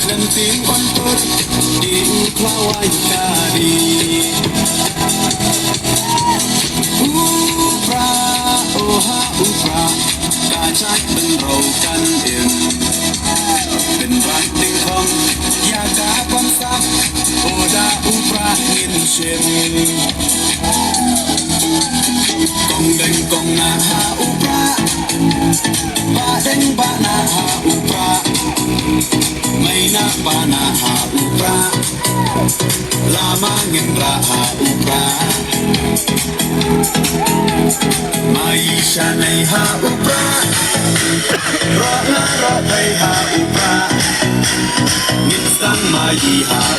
dan ting ontor di uklawai kari Prah oha Prah กาชักเป็นเรากันเองเป็นรักติงคองอยากกาความซับโอดาPrah งินเชมกองเด้งกองนาหาPrah บาเด้งบานาหาPrah ไม่นักบานาหาPrah ลามาเงินราหาPrah มาอีชาในหาPrah รอลารอไปหาPrah งินสังมาอีหา